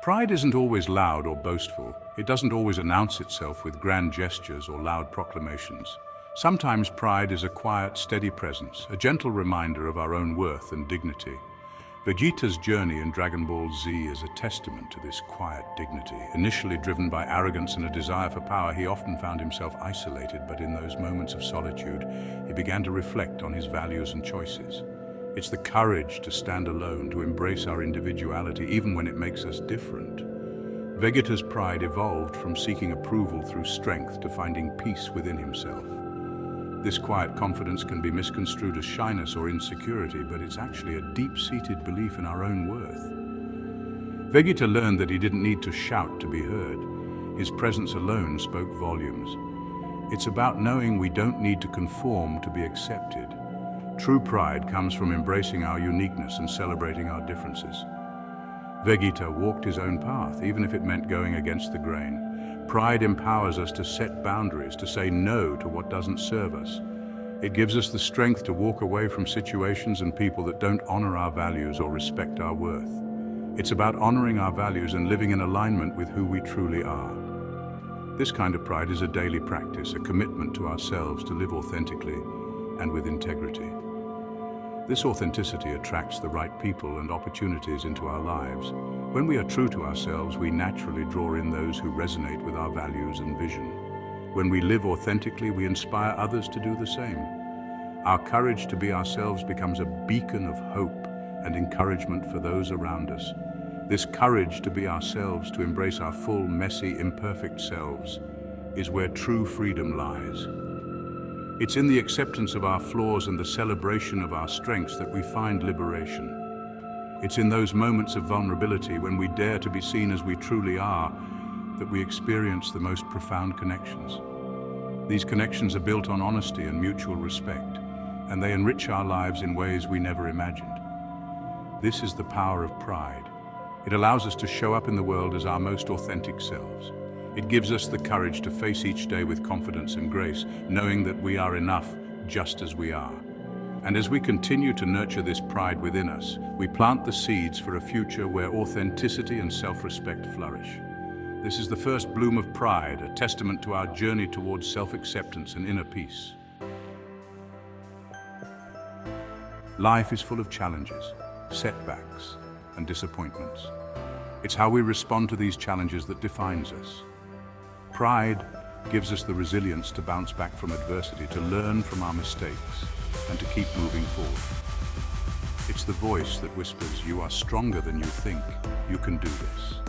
Pride isn't always loud or boastful. It doesn't always announce itself with grand gestures or loud proclamations. Sometimes pride is a quiet, steady presence, a gentle reminder of our own worth and dignity. Vegeta's journey in Dragon Ball Z is a testament to this quiet dignity. Initially driven by arrogance and a desire for power, he often found himself isolated, but in those moments of solitude, he began to reflect on his values and choices. It's the courage to stand alone, to embrace our individuality, even when it makes us different. Vegeta's pride evolved from seeking approval through strength to finding peace within himself. This quiet confidence can be misconstrued as shyness or insecurity, but it's actually a deep-seated belief in our own worth. Vegeta learned that he didn't need to shout to be heard. His presence alone spoke volumes. It's about knowing we don't need to conform to be accepted. True pride comes from embracing our uniqueness and celebrating our differences. Vegeta walked his own path, even if it meant going against the grain. Pride empowers us to set boundaries, to say no to what doesn't serve us. It gives us the strength to walk away from situations and people that don't honor our values or respect our worth. It's about honoring our values and living in alignment with who we truly are. This kind of pride is a daily practice, a commitment to ourselves to live authentically and with integrity. This authenticity attracts the right people and opportunities into our lives. When we are true to ourselves, we naturally draw in those who resonate with our values and vision. When we live authentically, we inspire others to do the same. Our courage to be ourselves becomes a beacon of hope and encouragement for those around us. This courage to be ourselves, to embrace our full, messy, imperfect selves, is where true freedom lies. It's in the acceptance of our flaws and the celebration of our strengths that we find liberation. It's in those moments of vulnerability, when we dare to be seen as we truly are, that we experience the most profound connections. These connections are built on honesty and mutual respect, and they enrich our lives in ways we never imagined. This is the power of pride. It allows us to show up in the world as our most authentic selves. It gives us the courage to face each day with confidence and grace, knowing that we are enough just as we are. And as we continue to nurture this pride within us, we plant the seeds for a future where authenticity and self-respect flourish. This is the first bloom of pride, a testament to our journey towards self-acceptance and inner peace. Life is full of challenges, setbacks, and disappointments. It's how we respond to these challenges that defines us. Pride gives us the resilience to bounce back from adversity, to learn from our mistakes, and to keep moving forward. It's the voice that whispers, "You are stronger than you think. You can do this."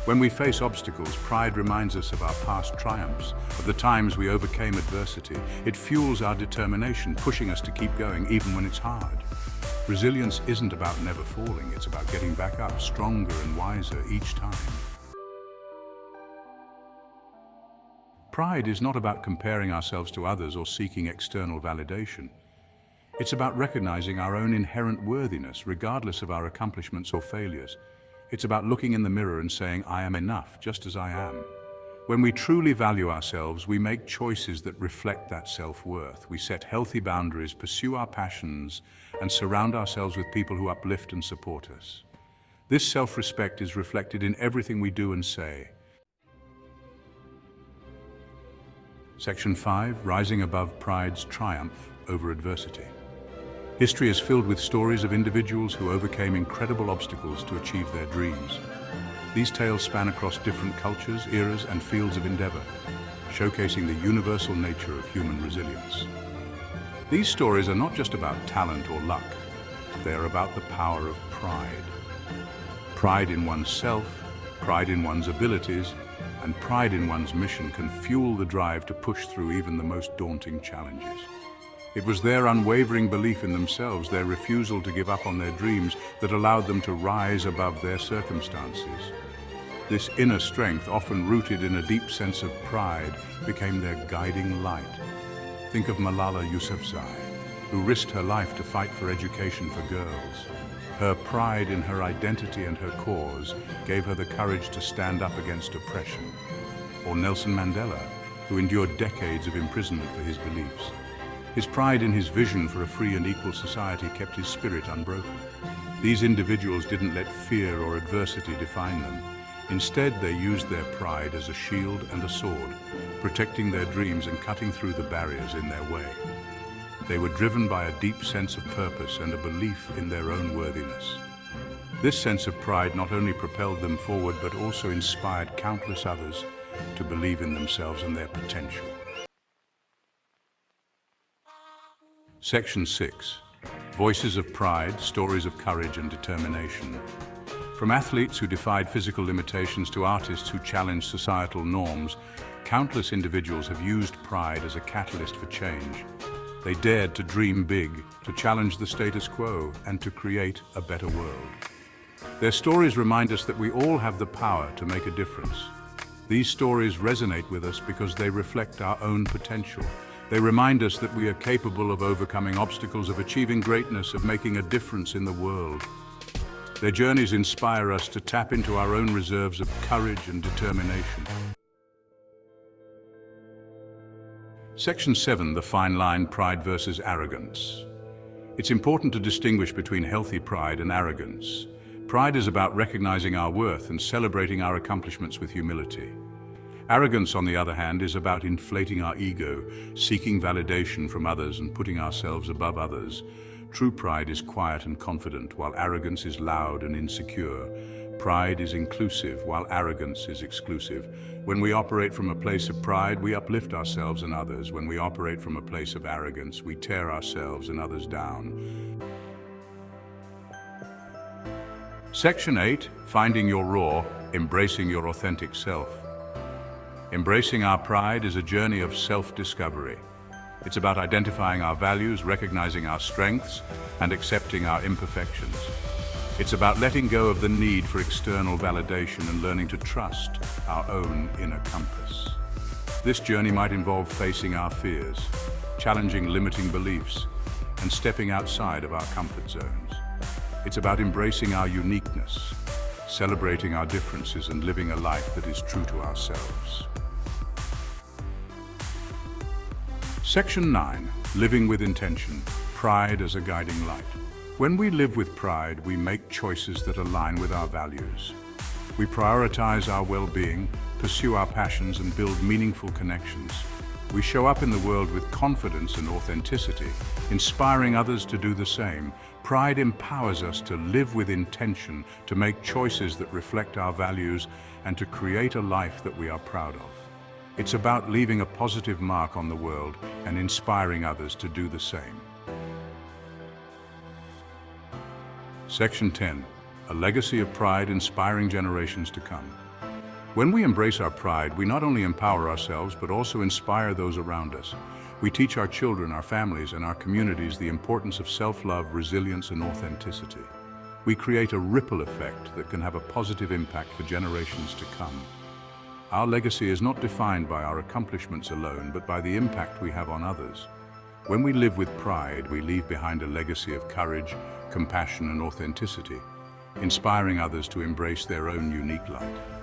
When we face obstacles, pride reminds us of our past triumphs, of the times we overcame adversity. It fuels our determination, pushing us to keep going even when it's hard. Resilience isn't about never falling, it's about getting back up, stronger and wiser each time. Pride is not about comparing ourselves to others or seeking external validation. It's about recognizing our own inherent worthiness, regardless of our accomplishments or failures. It's about looking in the mirror and saying, "I am enough, just as I am." When we truly value ourselves, we make choices that reflect that self-worth. We set healthy boundaries, pursue our passions, and surround ourselves with people who uplift and support us. This self-respect is reflected in everything we do and say. Section 5, Rising Above Pride's Triumph Over Adversity. History is filled with stories of individuals who overcame incredible obstacles to achieve their dreams. These tales span across different cultures, eras, and fields of endeavor, showcasing the universal nature of human resilience. These stories are not just about talent or luck, they are about the power of pride. Pride in oneself, pride in one's abilities, and pride in one's mission can fuel the drive to push through even the most daunting challenges. It was their unwavering belief in themselves, their refusal to give up on their dreams, that allowed them to rise above their circumstances. This inner strength, often rooted in a deep sense of pride, became their guiding light. Think of Malala Yousafzai, who risked her life to fight for education for girls. Her pride in her identity and her cause gave her the courage to stand up against oppression. Or Nelson Mandela, who endured decades of imprisonment for his beliefs. His pride in his vision for a free and equal society kept his spirit unbroken. These individuals didn't let fear or adversity define them. Instead, they used their pride as a shield and a sword, protecting their dreams and cutting through the barriers in their way. They were driven by a deep sense of purpose and a belief in their own worthiness. This sense of pride not only propelled them forward, but also inspired countless others to believe in themselves and their potential. Section 6. Voices of Pride, Stories of Courage and Determination. From athletes who defied physical limitations to artists who challenged societal norms, countless individuals have used pride as a catalyst for change. They dared to dream big, to challenge the status quo, and to create a better world. Their stories remind us that we all have the power to make a difference. These stories resonate with us because they reflect our own potential. They remind us that we are capable of overcoming obstacles, of achieving greatness, of making a difference in the world. Their journeys inspire us to tap into our own reserves of courage and determination. Section 7, the fine line, pride versus arrogance. It's important to distinguish between healthy pride and arrogance. Pride is about recognizing our worth and celebrating our accomplishments with humility. Arrogance, on the other hand, is about inflating our ego, seeking validation from others and putting ourselves above others. True pride is quiet and confident, while arrogance is loud and insecure. Pride is inclusive, while arrogance is exclusive. When we operate from a place of pride, we uplift ourselves and others. When we operate from a place of arrogance, we tear ourselves and others down. Section 8, Finding Your Raw, Embracing Your Authentic Self. Embracing our pride is a journey of self-discovery. It's about identifying our values, recognizing our strengths, and accepting our imperfections. It's about letting go of the need for external validation and learning to trust our own inner compass. This journey might involve facing our fears, challenging limiting beliefs, and stepping outside of our comfort zones. It's about embracing our uniqueness, celebrating our differences, and living a life that is true to ourselves. Section 9. Living with Intention. Pride as a Guiding Light. When we live with pride, we make choices that align with our values. We prioritize our well-being, pursue our passions, and build meaningful connections. We show up in the world with confidence and authenticity, inspiring others to do the same. Pride empowers us to live with intention, to make choices that reflect our values, and to create a life that we are proud of. It's about leaving a positive mark on the world and inspiring others to do the same. Section 10. A Legacy of Pride, Inspiring Generations to Come. When we embrace our pride, we not only empower ourselves, but also inspire those around us. We teach our children, our families, and our communities the importance of self-love, resilience, and authenticity. We create a ripple effect that can have a positive impact for generations to come. Our legacy is not defined by our accomplishments alone, but by the impact we have on others. When we live with pride, we leave behind a legacy of courage, compassion, and authenticity, inspiring others to embrace their own unique light.